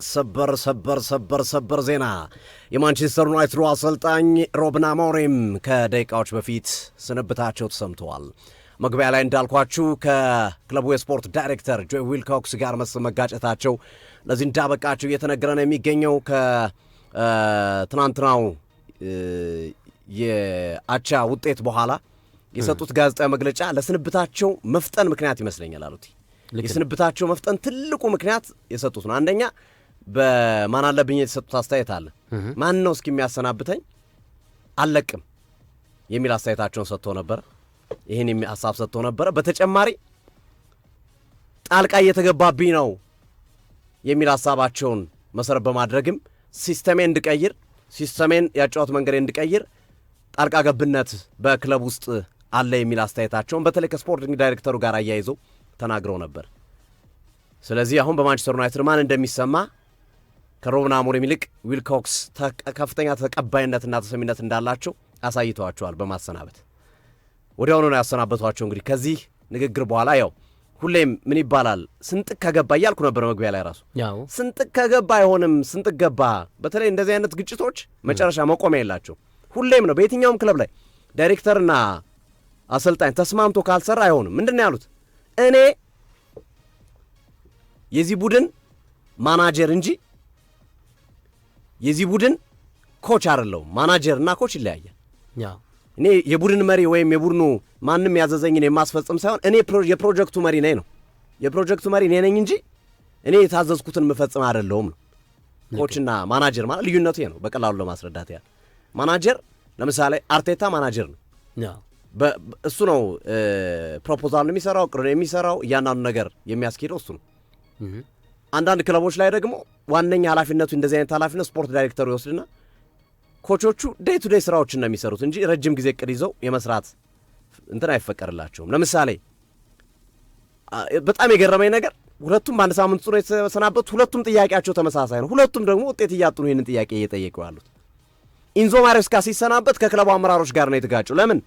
ሰበር ዜና የማንቸስተር ዩናይትድ አሰልጣኝ ሩበን አሞሪም ከደቂቃዎች በፊት ስንብታቸው ተሰምተዋል። መግቢያ ላይ እንዳልኳችሁ ከክለቡ የስፖርት ዳይሬክተር ጆይ ዊልኮክስ ጋር መጋጨታቸው ለዚህ እንዳበቃቸው እየተነገረ ነው የሚገኘው። ከትናንትናው የአቻ ውጤት በኋላ የሰጡት ጋዜጣዊ መግለጫ ለስንብታቸው መፍጠን ምክንያት ይመስለኛል አሉት። የስንብታቸው መፍጠን ትልቁ ምክንያት የሰጡት ነው። አንደኛ በማን አለብኝ የተሰጡት አስተያየት አለ። ማን ነው እስኪ የሚያሰናብተኝ አለቅም የሚል አስተያየታቸውን ሰጥቶ ነበር። ይህን ሀሳብ ሰጥቶ ነበረ። በተጨማሪ ጣልቃ እየተገባብኝ ነው የሚል ሀሳባቸውን መሰረት በማድረግም ሲስተሜን ያጫወት መንገድ እንድቀይር ጣልቃ ገብነት በክለብ ውስጥ አለ የሚል አስተያየታቸውን በተለይ ከስፖርቲንግ ዳይሬክተሩ ጋር አያይዘው ተናግረው ነበር። ስለዚህ አሁን በማንቸስተር ዩናይትድ ማን እንደሚሰማ ከሩበን አሞሪም ይልቅ ዊልኮክስ ከፍተኛ ተቀባይነትና ተሰሚነት እንዳላቸው አሳይተዋቸዋል። በማሰናበት ወዲያውኑ ነው ያሰናበቷቸው። እንግዲህ ከዚህ ንግግር በኋላ ያው ሁሌም ምን ይባላል ስንጥቅ ከገባ እያልኩ ነበር መግቢያ ላይ ራሱ ስንጥቅ ከገባ አይሆንም። ስንጥቅ ገባ። በተለይ እንደዚህ አይነት ግጭቶች መጨረሻ መቆሚያ የላቸው። ሁሌም ነው በየትኛውም ክለብ ላይ ዳይሬክተርና አሰልጣኝ ተስማምቶ ካልሰራ አይሆንም። ምንድነው ያሉት? እኔ የዚህ ቡድን ማናጀር እንጂ የዚህ ቡድን ኮች አይደለሁም። ማናጀርና ኮች ይለያያል። እኔ የቡድን መሪ ወይም የቡድኑ ማንም ያዘዘኝን የማስፈጽም ሳይሆን እኔ የፕሮጀክቱ መሪ ነኝ ነው። የፕሮጀክቱ መሪ እኔ ነኝ እንጂ እኔ የታዘዝኩትን የምፈጽም አይደለሁም ነው። ኮችና ማናጀር ማለት ልዩነቱ ይሄ ነው። በቀላሉ ለማስረዳት ያህል ማናጀር ለምሳሌ አርቴታ ማናጀር ነው። እሱ ነው ፕሮፖዛሉን የሚሰራው፣ ቅሩን የሚሰራው፣ እያንዳንዱ ነገር የሚያስኬደው እሱ ነው። አንዳንድ ክለቦች ላይ ደግሞ ዋነኛ ኃላፊነቱ እንደዚህ አይነት ኃላፊነት ስፖርት ዳይሬክተሩ ይወስድና ኮቾቹ ዴይ ቱ ዴይ ስራዎችን ነው የሚሰሩት እንጂ ረጅም ጊዜ እቅድ ይዘው የመስራት እንትን አይፈቀድላቸውም። ለምሳሌ በጣም የገረመኝ ነገር ሁለቱም በአንድ ሳምንት ነው የተሰናበቱት። ሁለቱም ጥያቄያቸው ተመሳሳይ ነው። ሁለቱም ደግሞ ውጤት እያጡ ነው ይህንን ጥያቄ እየጠየቁ ያሉት። ኢንዞ ማሬስካ ሲሰናበት ከክለቡ አመራሮች ጋር ነው የተጋጩ። ለምን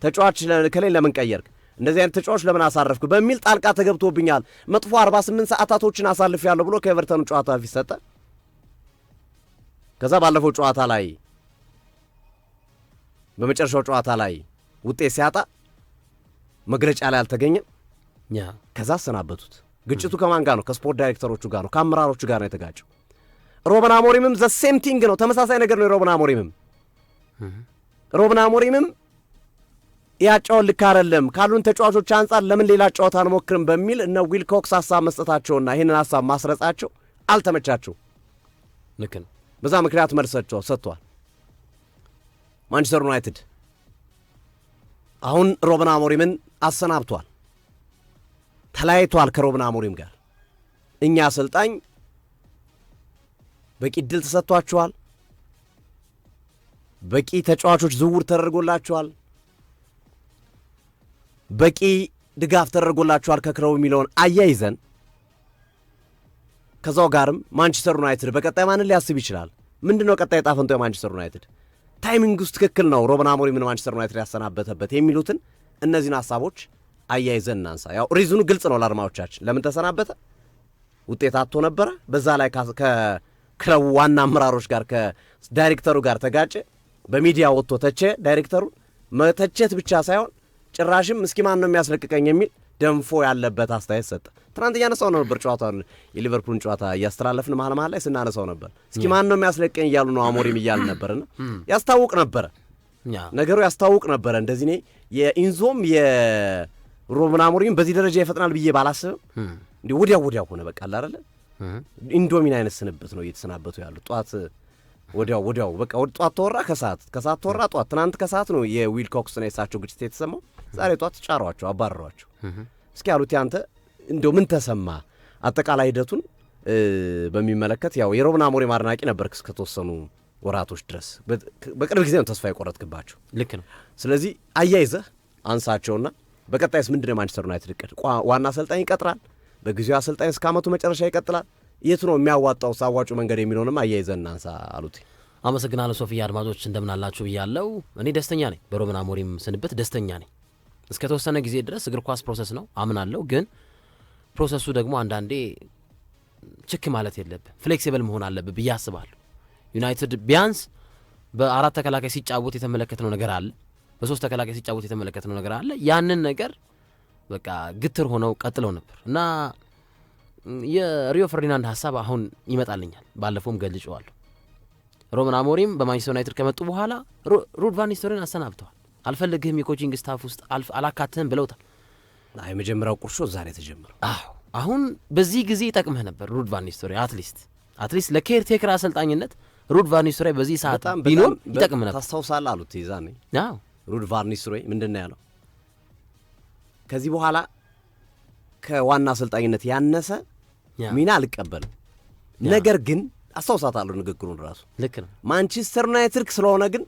ተጫዋች ከሌን ለምን ቀየርክ፣ እንደዚህ አይነት ተጫዋች ለምን አሳረፍክ በሚል ጣልቃ ተገብቶብኛል፣ መጥፎ 48 ሰዓታቶችን አሳልፌያለሁ ብሎ ከኤቨርተኑ ጨዋታ በፊት ሰጠ። ከዛ ባለፈው ጨዋታ ላይ በመጨረሻው ጨዋታ ላይ ውጤት ሲያጣ መግለጫ ላይ አልተገኘም። ከዛ አሰናበቱት። ግጭቱ ከማን ጋር ነው? ከስፖርት ዳይሬክተሮቹ ጋር ነው፣ ከአመራሮቹ ጋር ነው የተጋጨው። ሩበን አሞሪምም ዘ ሴም ቲንግ ነው፣ ተመሳሳይ ነገር ነው። ሩበን አሞሪምም ያጫውን ልክ አይደለም ካሉን ተጫዋቾች አንጻር ለምን ሌላ ጨዋታ አንሞክርም በሚል እነ ዊልኮክስ ሀሳብ መስጠታቸውና ይህንን ሀሳብ ማስረጻቸው አልተመቻቸው። ልክ ነው። በዛ ምክንያት መልሳቸው ሰጥቷል። ማንቸስተር ዩናይትድ አሁን ሩበን አሞሪምን አሰናብቷል፣ ተለያይቷል ከሩበን አሞሪም ጋር። እኛ አሰልጣኝ በቂ ድል ተሰጥቷቸዋል፣ በቂ ተጫዋቾች ዝውውር ተደርጎላቸዋል፣ በቂ ድጋፍ ተደርጎላቸዋል ከክለቡ የሚለውን አያይዘን ከዛው ጋርም ማንቸስተር ዩናይትድ በቀጣይ ማንን ሊያስብ ይችላል? ምንድነው ቀጣይ ጣፈንቶ የማንቸስተር ዩናይትድ ታይሚንግ ውስጥ ትክክል ነው ሩበን አሞሪምን ማንቸስተር ዩናይትድ ያሰናበተበት የሚሉትን እነዚህን ሀሳቦች አያይዘን እናንሳ። ያው ሪዝኑ ግልጽ ነው ለአድማጮቻችን። ለምን ተሰናበተ? ውጤት አጥቶ ነበረ። በዛ ላይ ከክለቡ ዋና አመራሮች ጋር ከዳይሬክተሩ ጋር ተጋጨ። በሚዲያ ወጥቶ ተቸ። ዳይሬክተሩን መተቸት ብቻ ሳይሆን ጭራሽም እስኪ ማን ነው የሚያስለቅቀኝ የሚል ደንፎ ያለበት አስተያየት ሰጠ። ትናንት እያነሳው ነበር ጨዋታውን፣ የሊቨርፑልን ጨዋታ እያስተላለፍን መሀል ላይ ስናነሳው ነበር። እስኪ ማን ነው የሚያስለቅቀኝ እያሉ ነው አሞሪም እያልን ነበርና ያስታውቅ ነበረ፣ ነገሩ ያስታውቅ ነበረ። እንደዚህ እኔ የኢንዞም የሩበን አሞሪም በዚህ ደረጃ ይፈጥናል ብዬ ባላስብም እንዲህ ወዲያው ሆነ። በቃ አይደለ ኢንዶሚን አይነት ስንብት ነው እየተሰናበቱ ያሉት። ጧት ወዲያው በቃ ጧት ተወራ፣ ከሰዓት ተወራ፣ ጧት። ትናንት ከሰዓት ነው የዊልኮክስና የሳቸው ግጭት የተሰማው። ዛሬ ጧት ጫሯቸው፣ አባረሯቸው። እስኪ ያሉት ያንተ እንደው ምን ተሰማ? አጠቃላይ ሂደቱን በሚመለከት ያው የሩበን አሞሪም አድናቂ ነበርክ እስከተወሰኑ ወራቶች ድረስ። በቅርብ ጊዜ ነው ተስፋ የቆረጥክባቸው። ልክ ነው። ስለዚህ አያይዘህ አንሳቸውና በቀጣይስ ምንድነው ማንቸስተር ዩናይትድ እቅድ? ዋና አሰልጣኝ ይቀጥራል? በጊዜው አሰልጣኝ እስከ ዓመቱ መጨረሻ ይቀጥላል? የት ነው የሚያዋጣው ሳዋጩ መንገድ የሚለውንም አያይዘን እናንሳ አሉት። አመሰግናለሁ ሶፊያ። አድማጮች እንደምን አላችሁ ብያለሁ። እኔ ደስተኛ ነኝ፣ በሩበን አሞሪም ስንብት ደስተኛ ነኝ። እስከ ተወሰነ ጊዜ ድረስ እግር ኳስ ፕሮሰስ ነው አምናለሁ። ግን ፕሮሰሱ ደግሞ አንዳንዴ ችክ ማለት የለብህ፣ ፍሌክሲብል መሆን አለብህ ብዬ አስባለሁ። ዩናይትድ ቢያንስ በ4 ተከላካይ ሲጫወት የተመለከትነው ነገር አለ፣ በ3 ተከላካይ ሲጫወት የተመለከትነው ነገር አለ። ያንን ነገር በቃ ግትር ሆነው ቀጥለው ነበር እና የሪዮ ፈርዲናንድ ሀሳብ አሁን ይመጣልኛል። ባለፈውም ገልጬዋለሁ። ሩበን አሞሪም በማንቸስተር ዩናይትድ ከመጡ በኋላ ሩድ ቫን ኒስተልሮይን አሰናብተዋል። አልፈልግህም የኮቺንግ ስታፍ ውስጥ አላካትህም ብለውታል። የመጀመሪያው ቁርሾ ዛሬ ተጀመረ። አሁን በዚህ ጊዜ ይጠቅምህ ነበር ሩድ ቫን ኒስተልሮይ። አትሊስት ለኬር ቴክር አሰልጣኝነት ሩድ ቫን ኒስተልሮይ በዚህ ሰዓት ቢኖር ይጠቅምህ ነበር። ታስታውሳለህ አሉት ይዛኔ ሩድ ቫን ኒስተልሮይ ምንድን ነው ያለው? ከዚህ በኋላ ከዋና አሰልጣኝነት ያነሰ ሚና አልቀበልም፣ ነገር ግን አስታውሳታለሁ ንግግሩን ራሱ ልክ ነው። ማንቸስተር ዩናይትድ ስለሆነ ግን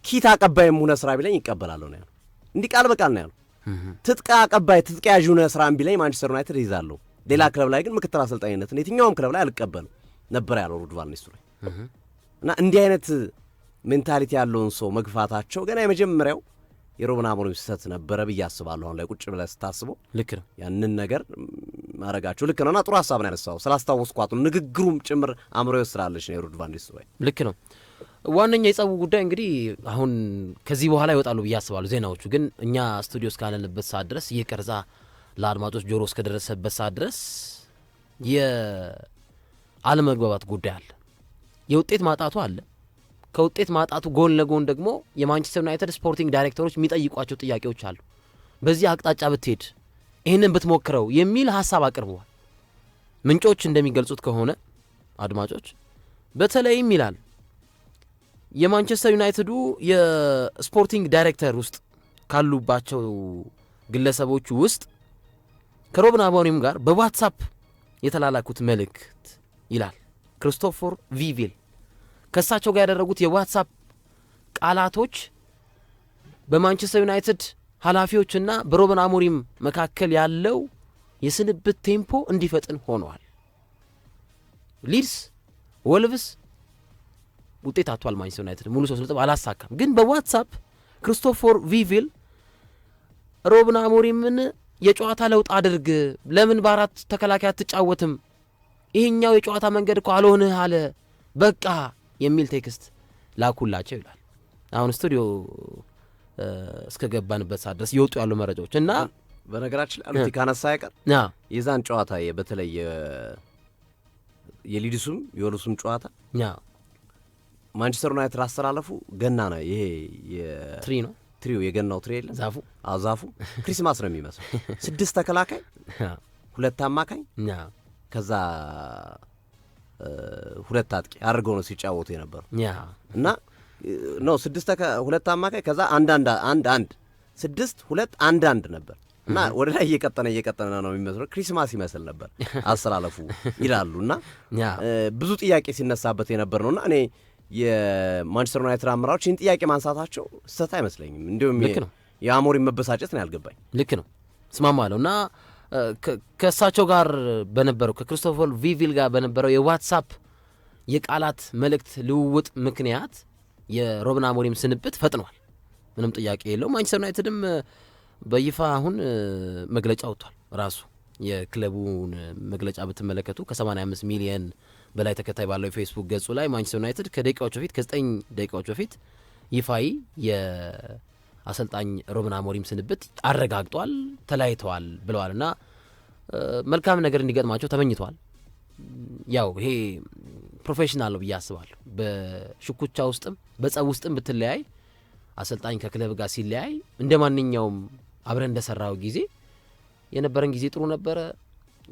ኪት አቀባይም ሆነ ስራ ቢለኝ ይቀበላለሁ ነው ያለው። እንዲህ ቃል በቃል ነው ያለው። ትጥቅ አቀባይ ትጥቅ ያዥ ሆነ ስራም ቢለኝ ማንቸስተር ዩናይትድ ይዛለሁ፣ ሌላ ክለብ ላይ ግን ምክትል አሰልጣኝነትን የትኛውም ክለብ ላይ አልቀበልም ነበር ያለው ሩድ ቫን ኒስተልሮይ። እና እንዲህ አይነት ሜንታሊቲ ያለውን ሰው መግፋታቸው ገና የመጀመሪያው የሩበን አሞሪም ስህተት ነበረ ብዬ አስባለሁ። አሁን ላይ ቁጭ ብለህ ስታስበው ልክ ነው ያንን ነገር ማድረጋቸው ልክ ነውና ጥሩ ሀሳብ ነው ያነሳው። ስላስታወስኳት ንግግሩም ጭምር አእምሮ ይወስዳለች ነው የሩድ ቫን ኒስተልሮይ። ልክ ነው። ዋነኛ የጸቡ ጉዳይ እንግዲህ አሁን ከዚህ በኋላ ይወጣሉ ብዬ አስባለሁ ዜናዎቹ። ግን እኛ ስቱዲዮ እስካለንበት ሰዓት ድረስ ይህ ቀርጻ ለአድማጮች ጆሮ እስከደረሰበት ሰዓት ድረስ የአለመግባባት ጉዳይ አለ፣ የውጤት ማጣቱ አለ። ከውጤት ማጣቱ ጎን ለጎን ደግሞ የማንቸስተር ዩናይትድ ስፖርቲንግ ዳይሬክተሮች የሚጠይቋቸው ጥያቄዎች አሉ። በዚህ አቅጣጫ ብትሄድ ይህንን ብትሞክረው የሚል ሀሳብ አቅርበዋል። ምንጮች እንደሚገልጹት ከሆነ አድማጮች በተለይም ይላል የማንቸስተር ዩናይትዱ የስፖርቲንግ ዳይሬክተር ውስጥ ካሉባቸው ግለሰቦች ውስጥ ከሩበን አሞሪም ጋር በዋትሳፕ የተላላኩት መልእክት ይላል ክሪስቶፈር ቪቪል ከእሳቸው ጋር ያደረጉት የዋትሳፕ ቃላቶች በማንቸስተር ዩናይትድ ኃላፊዎችና በሩበን አሞሪም መካከል ያለው የስንብት ቴምፖ እንዲፈጥን ሆነዋል። ሊድስ ወልቭስ ውጤት አጥቷል። ማንቸስተር ዩናይትድ ሙሉ 3 ነጥብ አላሳካም። ግን በዋትሳፕ ክሪስቶፈር ቪቪል ሩበን አሞሪምን የጨዋታ ለውጥ አድርግ፣ ለምን በ4 ተከላካይ አትጫወትም፣ ይሄኛው የጨዋታ መንገድ እኮ አልሆንህ አለ፣ በቃ የሚል ቴክስት ላኩላቸው ይላል። አሁን ስቱዲዮ እስከ ገባንበት ሰዓት ድረስ ይወጡ ያሉ መረጃዎች እና በነገራችን ላይ አሉቲ ካነሳ ያቀር የዛን ጨዋታ በተለይ የሊድሱም የወልሱም ጨዋታ ማንቸስተር ዩናይትድ አስተላለፉ ገና ነው። ይሄ ትሪ ነው፣ ትሪው የገናው ትሪ የለ ዛፉ ክሪስማስ ነው የሚመስለው። 6 ተከላካይ 2 አማካኝ ከዛ 2 አጥቂ አድርገው ነው ሲጫወቱ የነበሩ እና ነው 2 አማካኝ ከዛ 1 6 2 1 ነበር እና ወደ ላይ እየቀጠነ ነው የሚመስለው። ክሪስማስ ይመስል ነበር አስተላለፉ ይላሉ እና ብዙ ጥያቄ ሲነሳበት የነበር ነውና እኔ የማንቸስተር ዩናይትድ አመራሮች ይህን ጥያቄ ማንሳታቸው ስህተት አይመስለኝም። እንዲሁም የአሞሪም መበሳጨት ነው ያልገባኝ። ልክ ነው እስማማለሁ። እና ከእሳቸው ጋር በነበረው ከክሪስቶፈር ቪቪል ጋር በነበረው የዋትሳፕ የቃላት መልእክት ልውውጥ ምክንያት የሩበን አሞሪም ስንብት ፈጥኗል። ምንም ጥያቄ የለው። ማንቸስተር ዩናይትድም በይፋ አሁን መግለጫ ወጥቷል። ራሱ የክለቡን መግለጫ ብትመለከቱ ከ85 ሚሊየን በላይ ተከታይ ባለው የፌስቡክ ገጹ ላይ ማንቸስተር ዩናይትድ ከ9 ደቂቃዎች በፊት ይፋዊ የአሰልጣኝ ሩበን አሞሪም ስንብት አረጋግጧል፣ ተለያይተዋል ብለዋል እና መልካም ነገር እንዲገጥማቸው ተመኝተዋል። ያው ይሄ ፕሮፌሽናል ነው ብዬ አስባለሁ። በሽኩቻ ውስጥም በጸብ ውስጥም ብትለያይ አሰልጣኝ ከክለብ ጋር ሲለያይ እንደ ማንኛውም አብረን እንደሰራው ጊዜ የነበረን ጊዜ ጥሩ ነበረ።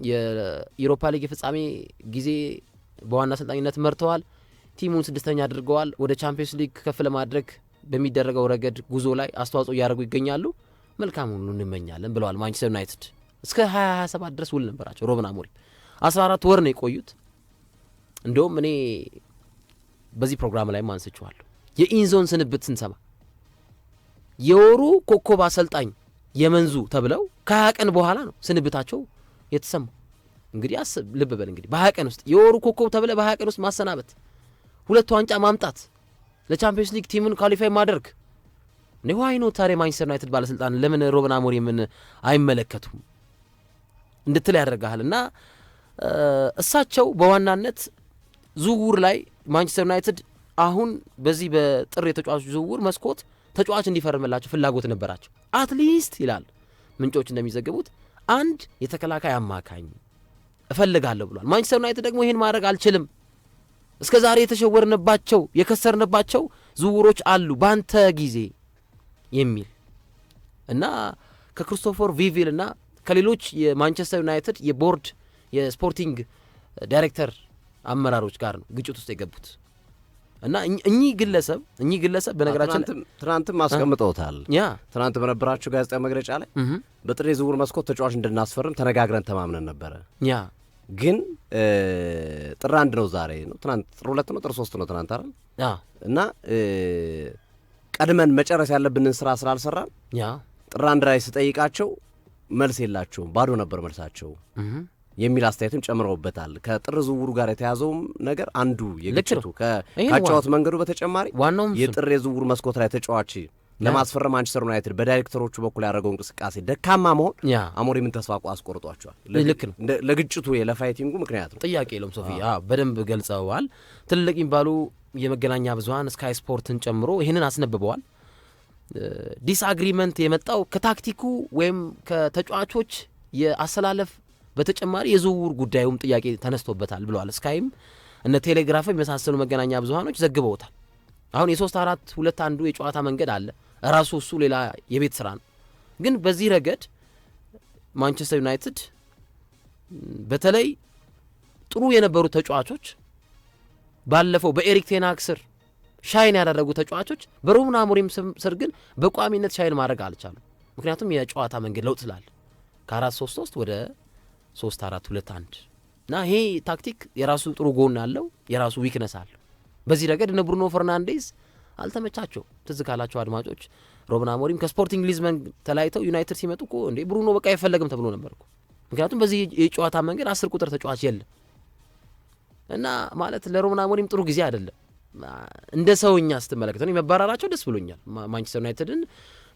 የዩሮፓ ሊግ ፍጻሜ ጊዜ በዋና አሰልጣኝነት መርተዋል። ቲሙን 6ኛ አድርገዋል። ወደ ቻምፒየንስ ሊግ ከፍ ለማድረግ በሚደረገው ረገድ ጉዞ ላይ አስተዋጽኦ እያደረጉ ይገኛሉ። መልካም ሁሉ እንመኛለን ብለዋል። ማንቸስተር ዩናይትድ እስከ 2027 ድረስ ውል ነበራቸው። ሩበን አሞሪም 14 ወር ነው የቆዩት። እንደውም እኔ በዚህ ፕሮግራም ላይ አንስቼዋለሁ። የኢንዞን ስንብት ስንሰማ የወሩ ኮከብ አሰልጣኝ የመንዙ ተብለው ከ20 ቀን በኋላ ነው ስንብታቸው የተሰማው። እንግዲህ አስብ፣ ልብ በል እንግዲህ በ20 ቀን ውስጥ የወሩ ኮከብ ተብለ በ20 ቀን ውስጥ ማሰናበት፣ 2 ዋንጫ ማምጣት፣ ለቻምፒየንስ ሊግ ቲሙን ኳሊፋይ ማድረግ ነው። ዋይ ነው ታዲያ ማንቸስተር ዩናይትድ ባለስልጣን ለምን ሩበን አሞሪምን አይመለከቱም እንድትል ያደርጋል። እና እሳቸው በዋናነት ዝውውር ላይ ማንቸስተር ዩናይትድ አሁን በዚህ በጥር የተጫዋቾች ዝውውር መስኮት ተጫዋች እንዲፈርምላቸው ፍላጎት ነበራቸው። አትሊስት ይላል ምንጮች እንደሚዘግቡት አንድ የተከላካይ አማካኝ እፈልጋለሁ ብሏል። ማንቸስተር ዩናይትድ ደግሞ ይህን ማድረግ አልችልም፣ እስከ ዛሬ የተሸወርንባቸው የከሰርንባቸው ዝውውሮች አሉ በአንተ ጊዜ የሚል እና ከክሪስቶፈር ቪቪል እና ከሌሎች የማንቸስተር ዩናይትድ የቦርድ የስፖርቲንግ ዳይሬክተር አመራሮች ጋር ነው ግጭት ውስጥ የገቡት እና እኚህ ግለሰብ በነገራችን ትናንትም አስቀምጠውታል። ትናንት በነበራቸው ጋዜጣዊ መግለጫ ላይ በጥር የዝውውር መስኮት ተጫዋች እንድናስፈርም ተነጋግረን ተማምነን ነበረ። ግን ጥር 1 ነው ዛሬ ነው፣ ትናንት ጥር 2 ነው፣ ጥር 3 ነው ትናንት አይደል? እና ቀድመን መጨረስ ያለብንን ስራ ስላልሰራን ጥር 1 ላይ ስጠይቃቸው መልስ የላቸውም፣ ባዶ ነበር መልሳቸው የሚል አስተያየትም ጨምረውበታል። ከጥር ዝውውሩ ጋር የተያዘውም ነገር አንዱ የግጭቱ ከአጫወት መንገዱ በተጨማሪ የጥር የዝውውር መስኮት ላይ ተጫዋች ለማስፈረም ማንቸስተር ዩናይትድ በዳይሬክተሮቹ በኩል ያደረገው እንቅስቃሴ ደካማ መሆን አሞሪምን ተስፋ አስቆርጧቸዋል። ልክ ነው። ለግጭቱ ለፋይቲንጉ ምክንያት ነው። ጥያቄ የለውም። ሶፊ በደንብ ገልጸዋል። ትልቅ የሚባሉ የመገናኛ ብዙኃን ስካይ ስፖርትን ጨምሮ ይህንን አስነብበዋል። ዲስአግሪመንት የመጣው ከታክቲኩ ወይም ከተጫዋቾች የአሰላለፍ በተጨማሪ የዝውውር ጉዳዩም ጥያቄ ተነስቶበታል ብለዋል። ስካይም እነ ቴሌግራፍ የመሳሰሉ መገናኛ ብዙኃኖች ዘግበውታል። አሁን የ3-4-2 የጨዋታ መንገድ አለ ራሱ እሱ ሌላ የቤት ስራ ነው። ግን በዚህ ረገድ ማንቸስተር ዩናይትድ በተለይ ጥሩ የነበሩ ተጫዋቾች ባለፈው በኤሪክ ቴን ሃግ ስር ሻይን ያደረጉ ተጫዋቾች በሩበን አሞሪም ስር ግን በቋሚነት ሻይን ማድረግ አልቻሉም። ምክንያቱም የጨዋታ መንገድ ለውጥ ስላለ ከ4-3-3 ወደ 3-4-2-1 እና ይሄ ታክቲክ የራሱ ጥሩ ጎን አለው፣ የራሱ ዊክነስ አለው። በዚህ ረገድ እነ ብሩኖ ፈርናንዴዝ አልተመቻቸው። ትዝ ካላቸው አድማጮች ሩበን አሞሪም ከስፖርቲንግ ሊዝበን ተለያይተው ዩናይትድ ሲመጡ እኮ እንዴ ብሩኖ በቃ አይፈለግም ተብሎ ነበር እኮ። ምክንያቱም በዚህ የጨዋታ መንገድ 10 ቁጥር ተጫዋች የለም እና ማለት ለሩበን አሞሪም ጥሩ ጊዜ አይደለም። እንደ ሰውኛ ስትመለከተው መባረራቸው ደስ ብሎኛል። ማንቸስተር ዩናይትድን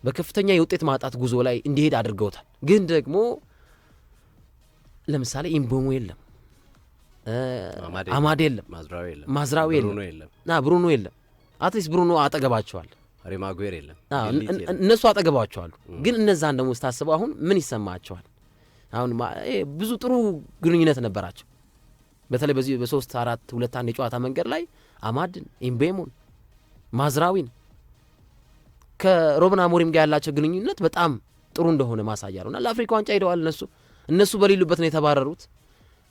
በከፍተኛ የውጤት ማጣት ጉዞ ላይ እንዲሄድ አድርገውታል። ግን ደግሞ ለምሳሌ ኢምቦሞ የለም፣ አማድ የለም፣ ማዝራዊ የለም፣ ብሩኖ የለም። አትሊስት ብሩኖ አጠገባቸዋል፣ ማጉዌር የለም፣ እነሱ አጠገባቸዋሉ። ግን እነዛን ደግሞ ስታስበው አሁን ምን ይሰማቸዋል? አሁን ብዙ ጥሩ ግንኙነት ነበራቸው። በተለይ በዚህ በ3-4-2-1 የጨዋታ መንገድ ላይ አማድን፣ ኢምቤሞን፣ ማዝራዊን ከሩበን አሞሪም ጋር ያላቸው ግንኙነት በጣም ጥሩ እንደሆነ ማሳያ ነውና ለአፍሪካ ዋንጫ ሄደዋል። እነሱ በሌሉበት ነው የተባረሩት።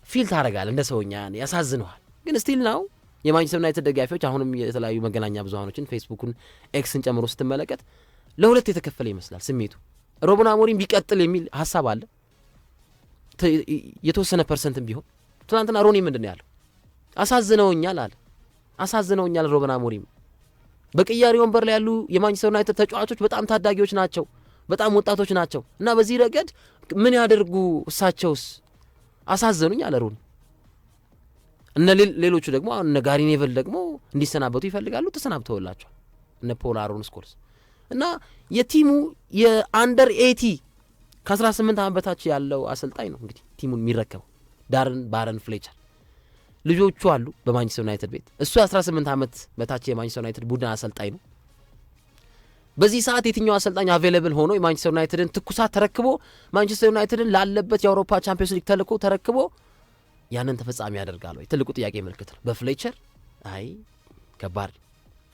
ፊል ታደርጋለህ እንደ ሰውኛ፣ ያሳዝነዋል። ግን ስቲል ነው የማንቸስተር ዩናይትድ ደጋፊዎች አሁንም የተለያዩ መገናኛ ብዙሃኖችን ፌስቡክን፣ ኤክስን ጨምሮ ስትመለከት ለሁለት የተከፈለ ይመስላል ስሜቱ። ሩበን አሞሪም ቢቀጥል የሚል ሀሳብ አለ የተወሰነ ፐርሰንትም ቢሆን። ትናንትና ሮኒ ምንድን ነው ያለው? አሳዝነውኛል ሩበን አሞሪም። በቅያሪ ወንበር ላይ ያሉ የማንቸስተር ዩናይትድ ተጫዋቾች በጣም ታዳጊዎች ናቸው፣ በጣም ወጣቶች ናቸው እና በዚህ ረገድ ምን ያደርጉ እሳቸውስ አሳዘኑኝ አለ ሮኒ። እነ ሌሎቹ ደግሞ አሁን እነ ጋሪ ኔቨል ደግሞ እንዲሰናበቱ ይፈልጋሉ፣ ተሰናብተውላቸዋል። እነ ፖል አሮን ስኮልስ እና የቲሙ የአንደር 80 ከ18 ዓመት በታች ያለው አሰልጣኝ ነው እንግዲህ ቲሙን የሚረከበው ባረን ፍሌቸር። ልጆቹ አሉ በማንቸስተር ዩናይትድ ቤት። እሱ የ18 ዓመት በታች የማንቸስተር ዩናይትድ ቡድን አሰልጣኝ ነው። በዚህ ሰዓት የትኛው አሰልጣኝ አቬለብል ሆኖ የማንቸስተር ዩናይትድን ትኩሳት ተረክቦ ማንቸስተር ዩናይትድን ላለበት የአውሮፓ ቻምፒዮንስ ሊግ ተልዕኮ ተረክቦ ያንን ተፈጻሚ ያደርጋል ወይ? ትልቁ ጥያቄ ምልክት ነው። በፍሌቸር ከባድ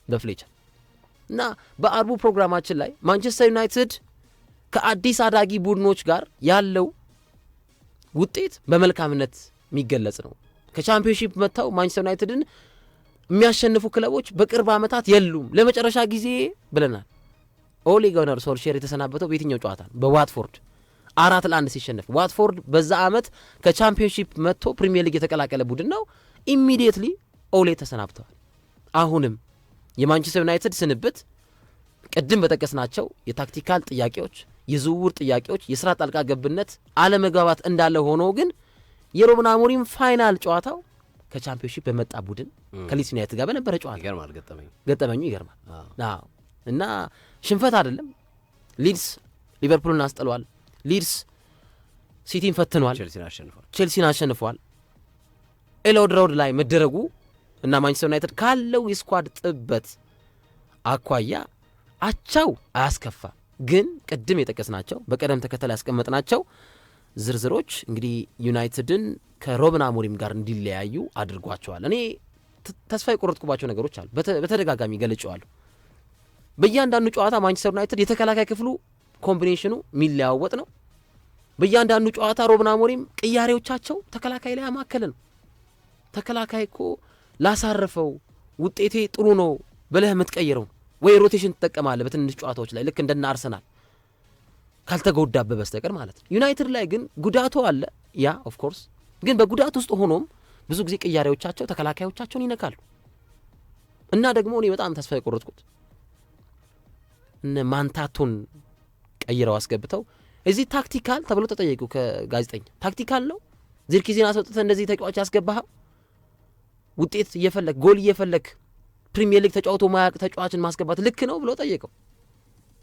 በፍሌቸር እና በአርቡ ፕሮግራማችን ላይ ማንቸስተር ዩናይትድ ከአዲስ አዳጊ ቡድኖች ጋር ያለው ውጤት በመልካምነት የሚገለጽ ነው። ከቻምፒዮንሺፕ መጥተው ማንቸስተር ዩናይትድን የሚያሸንፉ ክለቦች በቅርብ ዓመታት የሉም። ለመጨረሻ ጊዜ ብለናል። ኦሌ ጉናር ሶልሼር የተሰናበተው በየትኛው ጨዋታ ነው? በዋትፎርድ 4-1 ሲሸነፍ። ዋትፎርድ በዛ ዓመት ከቻምፒዮንሺፕ መጥቶ ፕሪሚየር ሊግ የተቀላቀለ ቡድን ነው። ኢሚዲየትሊ ኦሌ ተሰናብተዋል። አሁንም የማንቸስተር ዩናይትድ ስንብት ቅድም በጠቀስናቸው የታክቲካል ጥያቄዎች፣ የዝውውር ጥያቄዎች፣ የስራ ጣልቃ ገብነት አለመግባባት እንዳለ ሆኖ ግን የሩበን አሞሪም ፋይናል ጨዋታው ከቻምፒዮንሺፕ በመጣ ቡድን ከሊድስ ዩናይትድ ጋር በነበረ ጨዋታ ይገርማል። ገጠመኙ ይገርማል። እና ሽንፈት አይደለም። ሊድስ ሊቨርፑልን አስጥሏል። ሊድስ ሲቲን ፈትኗል። ቼልሲን አሸንፏል። ኤልሃድ ሮድ ላይ መደረጉ እና ማንቸስተር ዩናይትድ ካለው የስኳድ ጥበት አኳያ አቻው አያስከፋ። ግን ቅድም የጠቀስናቸው በቀደም ተከተል ያስቀመጥናቸው ዝርዝሮች እንግዲህ ዩናይትድን ከሩበን አሞሪም ጋር እንዲለያዩ አድርጓቸዋል። እኔ ተስፋ የቆረጥኩባቸው ነገሮች አሉ፣ በተደጋጋሚ ገልጬዋለሁ። በእያንዳንዱ ጨዋታ ማንቸስተር ዩናይትድ የተከላካይ ክፍሉ ኮምቢኔሽኑ የሚለያወጥ ነው። በእያንዳንዱ ጨዋታ ሩበን አሞሪም ቅያሬዎቻቸው ተከላካይ ላይ ያማከለ ነው። ተከላካይ እኮ ላሳርፈው ውጤቴ ጥሩ ነው ብለህ የምትቀይረው ወይ ሮቴሽን ትጠቀማለህ በትንሽ ጨዋታዎች ላይ ልክ እንደና አርሰናል ካልተጎዳበ በስተቀር ማለት ነው። ዩናይትድ ላይ ግን ጉዳቱ አለ። ያ ኦፍ ኮርስ ግን በጉዳት ውስጥ ሆኖም ብዙ ጊዜ ቅያሬዎቻቸው ተከላካዮቻቸውን ይነካሉ እና ደግሞ እኔ በጣም ተስፋ የቆረጥኩት እነ ማንታቶን ቀይረው አስገብተው እዚህ ታክቲካል ተብሎ ተጠየቁ ከጋዜጠኛ። ታክቲካል ነው ዚርክዚን አስወጥተህ እንደዚህ ተጫዋች ያስገባኸው ውጤት እየፈለክ ጎል እየፈለክ ፕሪሚየር ሊግ ተጫውቶ ማያውቅ ተጫዋችን ማስገባት ልክ ነው ብሎ ጠየቀው።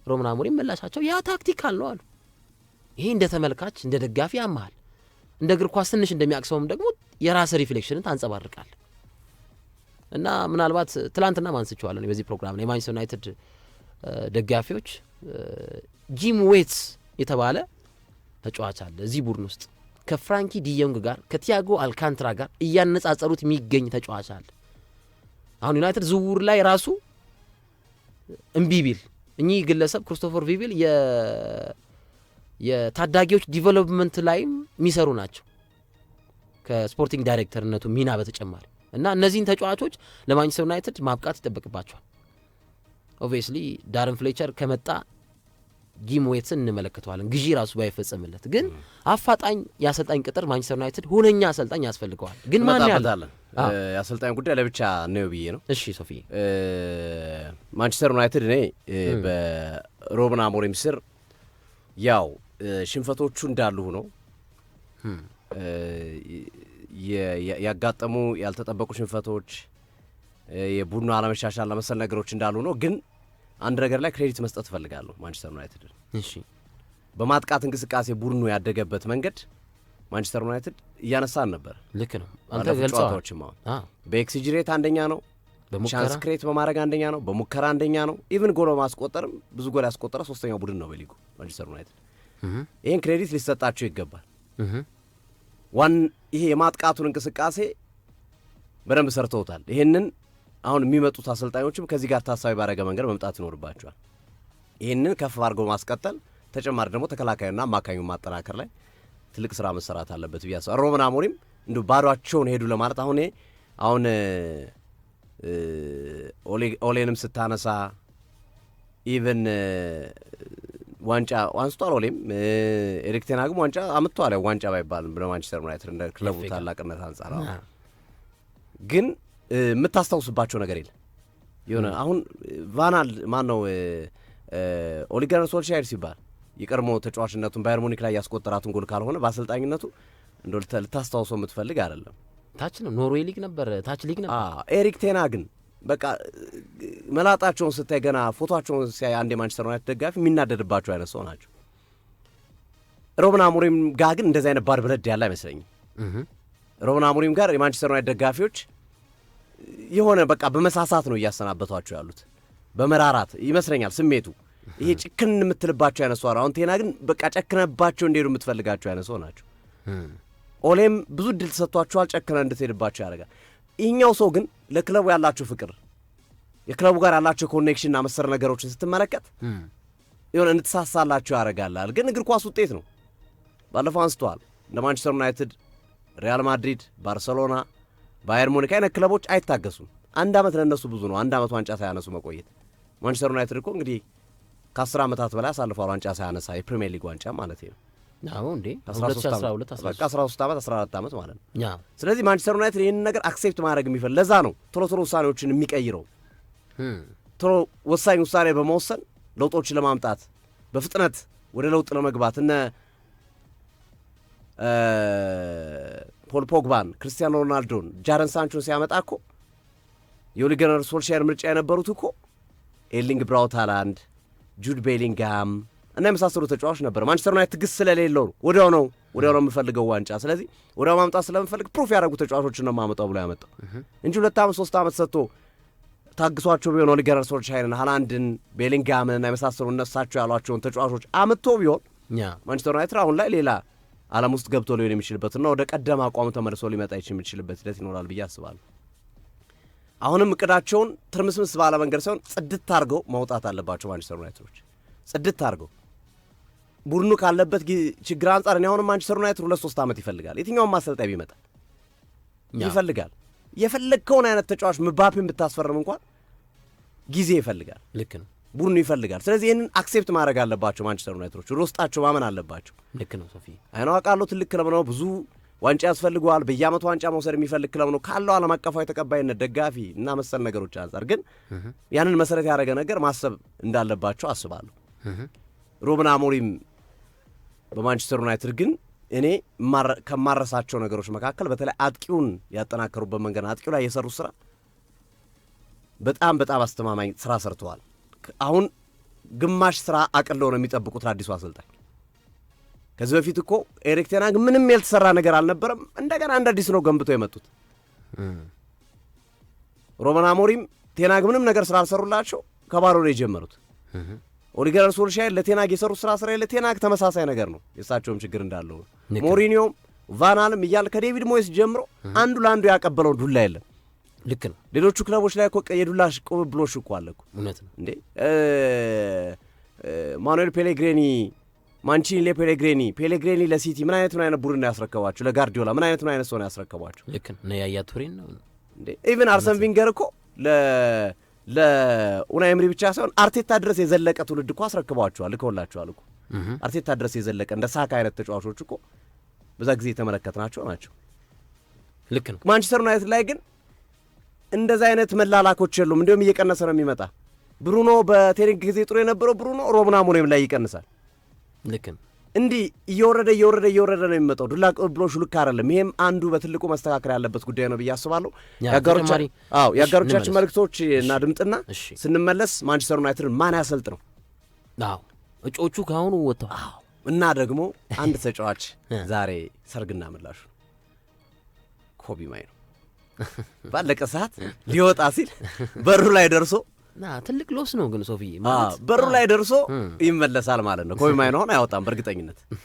ሩበን አሞሪም ምላሻቸው ያ ታክቲካል ነው አሉ። ይሄ እንደ ተመልካች እንደ ደጋፊ ያማል፣ እንደ እግር ኳስ ትንሽ እንደሚያቅሰውም ደግሞ የራስ ሪፍሌክሽንን ታንጸባርቃል። እና ምናልባት ትላንትና ማንስቸዋለን በዚህ ፕሮግራም ላይ የማንቸስተር ዩናይትድ ደጋፊዎች ጂም ዌትስ የተባለ ተጫዋች አለ እዚህ ቡድን ውስጥ ከፍራንኪ ዲዮንግ ጋር ከቲያጎ አልካንትራ ጋር እያነጻጸሩት የሚገኝ ተጫዋች አለ። አሁን ዩናይትድ ዝውውር ላይ ራሱ እምቢ ቢል እኚህ ግለሰብ ክሪስቶፈር ቪቪል የታዳጊዎች ዲቨሎፕመንት ላይም የሚሰሩ ናቸው ከስፖርቲንግ ዳይሬክተርነቱ ሚና በተጨማሪ እና እነዚህን ተጫዋቾች ለማንቸስተር ዩናይትድ ማብቃት ይጠበቅባቸዋል። ኦብቪየስሊ ዳረን ፍሌቸር ከመጣ ጂም ዌትስን እንመለከተዋለን ግዢ ራሱ ባይፈጸምለት፣ ግን አፋጣኝ የአሰልጣኝ ቅጥር ማንቸስተር ዩናይትድ ሁነኛ አሰልጣኝ ያስፈልገዋል። ግን ማን ያለ የአሰልጣኝ ጉዳይ ለብቻ ነው ብዬ ነው። እሺ ሶፊ ማንቸስተር ዩናይትድ እኔ በሩበን አሞሪም ስር ያው ሽንፈቶቹ እንዳሉ ሆነው ያጋጠሙ ያልተጠበቁ ሽንፈቶች የቡድኑ አለመሻሻል ለመሰል ነገሮች እንዳሉ ነው። ግን አንድ ነገር ላይ ክሬዲት መስጠት እፈልጋለሁ ማንቸስተር ዩናይትድ። እሺ በማጥቃት እንቅስቃሴ ቡድኑ ያደገበት መንገድ ማንቸስተር ዩናይትድ እያነሳን ነበር። ልክ ነው። አንተ ገልጸዋል። በኤክስጂ ሬት አንደኛ ነው፣ ቻንስ ክሬት በማድረግ አንደኛ ነው፣ በሙከራ አንደኛ ነው። ኢቭን ጎል በማስቆጠርም ብዙ ጎል ያስቆጠረ ሶስተኛው ቡድን ነው በሊጉ ማንቸስተር ዩናይትድ። ይህን ክሬዲት ሊሰጣቸው ይገባል። ይሄ የማጥቃቱን እንቅስቃሴ በደንብ ሰርተውታል። ይህንን አሁን የሚመጡት አሰልጣኞችም ከዚህ ጋር ታሳቢ ባደረገ መንገድ መምጣት ይኖርባቸዋል። ይህንን ከፍ አድርገው ማስቀጠል፣ ተጨማሪ ደግሞ ተከላካዩና አማካኙን ማጠናከር ላይ ትልቅ ስራ መሰራት አለበት ብዬ አስባለሁ። ሩበን አሞሪም እንዲሁ ባዷቸውን ሄዱ ለማለት አሁን ኦሌንም ስታነሳ ኢቨን ዋንጫ አንስቷል። ኦሌም ኤሪክ ቴን ሃግም ዋንጫ አምጥቷል። ዋንጫ ባይባልም በማንቸስተር ዩናይትድ እንደ ክለቡ ታላቅነት አንጻር ግን የምታስታውስባቸው ነገር የለም። የሆነ አሁን ቫናል ማን ነው ኦሊ ጉናር ሶልሻየር ሲባል የቀድሞ ተጫዋችነቱን ባየር ሙኒክ ላይ ያስቆጠራቱን ጎል ካልሆነ በአሰልጣኝነቱ እንደ ልታስታውሰው የምትፈልግ አይደለም። ታች ነው ኖርዌይ ሊግ ነበር፣ ታች ሊግ ነበር። ኤሪክ ቴን ሃግን በቃ መላጣቸውን ስታይ ገና ፎቶቸውን ሲያይ አንድ የማንቸስተር ዩናይትድ ደጋፊ የሚናደድባቸው አይነት ሰው ናቸው። ሩበን አሞሪም ጋር ግን እንደዚህ አይነት ባድ ብለድ ያለ አይመስለኝም። ሩበን አሞሪም ጋር የማንቸስተር ዩናይትድ ደጋፊዎች የሆነ በቃ በመሳሳት ነው እያሰናበቷቸው ያሉት፣ በመራራት ይመስለኛል ስሜቱ። ይሄ ጭክን የምትልባቸው አይነት ሰው አሁን ቴን ሃግን በቃ ጨክነባቸው እንዲሄዱ የምትፈልጋቸው አይነት ሰው ናቸው። ኦሌም ብዙ ድል ተሰጥቷቸዋል፣ ጨክነ እንድትሄድባቸው ያደርጋል። ይህኛው ሰው ግን ለክለቡ ያላቸው ፍቅር፣ የክለቡ ጋር ያላቸው ኮኔክሽንና መሰል ነገሮችን ስትመለከት የሆነ እንድትሳሳላቸው ያደርጋላል። ግን እግር ኳስ ውጤት ነው። ባለፈው አንስተዋል። እንደ ማንቸስተር ዩናይትድ፣ ሪያል ማድሪድ፣ ባርሰሎና፣ ባየር ሙኒክ አይነት ክለቦች አይታገሱም። አንድ ዓመት ለእነሱ ብዙ ነው። አንድ ዓመት ዋንጫ ሳያነሱ መቆየት። ማንቸስተር ዩናይትድ እኮ እንግዲህ ከ10 ዓመታት በላይ አሳልፏል ዋንጫ ሳያነሳ፣ የፕሪሚየር ሊግ ዋንጫ ማለት ነው። አዎ እንዴ 13 ዓመት 14 ዓመት ማለት ነው። ስለዚህ ማንቸስተር ዩናይትድ ይህንን ነገር አክሴፕት ማድረግ የሚፈልግ ለዛ ነው ቶሎ ውሳኔዎችን የሚቀይረው። ቶሎ ወሳኝ ውሳኔ በመወሰን ለውጦችን ለማምጣት በፍጥነት ወደ ለውጥ ለመግባት እነ ፖል ፖግባን፣ ክርስቲያኖ ሮናልዶን፣ ጃረን ሳንቾን ሲያመጣ እኮ የኦሊ ጉናር ሶልሻየር ምርጫ የነበሩት እኮ ኤርሊንግ ብራውት ሃላንድ፣ ጁድ ቤሊንግሃም፣ እና የመሳሰሉ ተጫዋቾች ነበር። ማንቸስተር ዩናይትድ ትግስት ስለሌለው ነው ወዲያው ነው የምፈልገው ዋንጫ፣ ስለዚህ ወዲያው ማምጣት ስለምፈልግ ፕሩፍ ያደረጉ ተጫዋቾችን ነው የማመጣው ብሎ ያመጣው እንጂ 2 ዓመት 3 ዓመት ሰጥቶ ታግሷቸው ቢሆን ኦሊ ጉናር ሶልሻየርን፣ ሃላንድን፣ ቤሊንግሃምን እና የመሳሰሉ እነሳቸው ያሏቸውን ተጫዋቾች አምጥቶ ቢሆን ማንቸስተር ዩናይትድ አሁን ላይ ሌላ ዓለም ውስጥ ገብቶ ሊሆን የሚችልበትና ወደ ቀደም አቋሙ ተመልሶ ሊመጣ የሚችልበት ሂደት ይኖራል ብዬ አስባለሁ። አሁንም እቅዳቸውን ትርምስምስ ባለ መንገድ ሳይሆን ጽድት አድርገው ማውጣት አለባቸው ማንቸስተር ዩናይትዶች። ጽድት አድርገው ቡድኑ ካለበት ችግር አንጻር እኔ አሁንም ማንቸስተር ዩናይትድ 2-3 ዓመት ይፈልጋል። የትኛውም ማሰልጣኝ ቢመጣ ይፈልጋል። የፈለግከውን አይነት ተጫዋች ምባፔን ብታስፈርም እንኳን ጊዜ ይፈልጋል። ልክ ነው። ቡድኑ ይፈልጋል። ስለዚህ ይህንን አክሴፕት ማድረግ አለባቸው ማንቸስተር ዩናይትዶች። ውስጣቸው ማመን አለባቸው። ልክ ነው ሶፊ። አይናዋቃለሁ ትልቅ ክለብ ነው፣ ብዙ ዋንጫ ያስፈልገዋል። በየዓመቱ ዋንጫ መውሰድ የሚፈልግ ክለብ ነው ካለው ዓለም አቀፋዊ ተቀባይነት፣ ደጋፊ እና መሰል ነገሮች አንጻር ግን ያንን መሰረት ያደረገ ነገር ማሰብ እንዳለባቸው አስባለሁ። ሩበን አሞሪም በማንቸስተር ዩናይትድ ግን እኔ ከማረሳቸው ነገሮች መካከል በተለይ አጥቂውን ያጠናከሩበት መንገድ፣ አጥቂው ላይ የሰሩት ስራ በጣም በጣም አስተማማኝ ስራ ሰርተዋል። አሁን ግማሽ ስራ አቅለው ነው የሚጠብቁት አዲሱ አሰልጣኝ። ከዚህ በፊት እኮ ኤሪክ ቴን ሃግ ምንም ያልተሰራ ነገር አልነበረም። እንደገና እንደ አዲስ ነው ገንብተው የመጡት። ሩበን አሞሪም ቴን ሃግ ምንም ነገር ስላልሰሩላቸው ከባዶ ነው የጀመሩት። ኦሊ ጉናር ሶልሻየር ለቴን ሃግ የሰሩት ስራ ቴን ሃግ ተመሳሳይ ነገር ነው፣ የእሳቸውም ችግር እንዳለው ነው። ሞሪኒዮም ቫናልም እያለ ከዴቪድ ሞይስ ጀምሮ አንዱ ለአንዱ ያቀበለው ዱላ የለም። ልክ ነው። ሌሎቹ ክለቦች ላይ እኮ የዱላ ቅብብሎሽ እኮ አለ እኮ። እውነት ነው እንዴ ማኑኤል ፔሌግሪኒ፣ ማንቺኒ ፔሌግሪኒ ለሲቲ ምን አይነት ቡድን ነው ያስረከቧቸው? ለጋርዲዮላ ምን አይነት ሰው ነው ያስረከቧቸው? ልክ ነው። ያያ ቱሬን ነው እንዴ ኢቭን አርሰን ቪንገር እኮ ለኡናይ ኤምሪ ብቻ ሳይሆን አርቴታ ድረስ የዘለቀ ትውልድ እኮ አስረክቧቸዋል፣ ልከውላቸዋል እኮ። አርቴታ ድረስ የዘለቀ እንደ ሳካ አይነት ተጫዋቾች እኮ በዛ ጊዜ የተመለከትናቸው ናቸው። ልክ ነው። ማንቸስተር ዩናይትድ ላይ ግን እንደዛ አይነት መላላኮች የሉም። እንዲሁም እየቀነሰ ነው የሚመጣ። ብሩኖ በቴኒክ ጊዜ ጥሩ የነበረው ብሩኖ ሩበን አሞሪም ላይ ይቀንሳል። ልክ ነው። እንዲህ እየወረደ ነው የሚመጣው። ዱላ ቅብብሎሹ ልክ አይደለም። ይሄም አንዱ በትልቁ መስተካከል ያለበት ጉዳይ ነው ብዬ አስባለሁ። የአጋሮቻችን መልእክቶች እና ድምጥና ስንመለስ ማንቸስተር ዩናይትድን ማን ያሰልጥ ነው? እጮቹ ከአሁኑ ወጥተዋል። እና ደግሞ አንድ ተጫዋች ዛሬ ሰርግና ምላሹ ኮቢ ማይኖ ባለቀ ሰዓት ሊወጣ ሲል በሩ ላይ ደርሶ ትልቅ ሎስ ነው ግን ሶፊ በሩ ላይ ደርሶ ይመለሳል ማለት ነው። ኮቢ ማይኖ አሁን አያወጣም በእርግጠኝነት።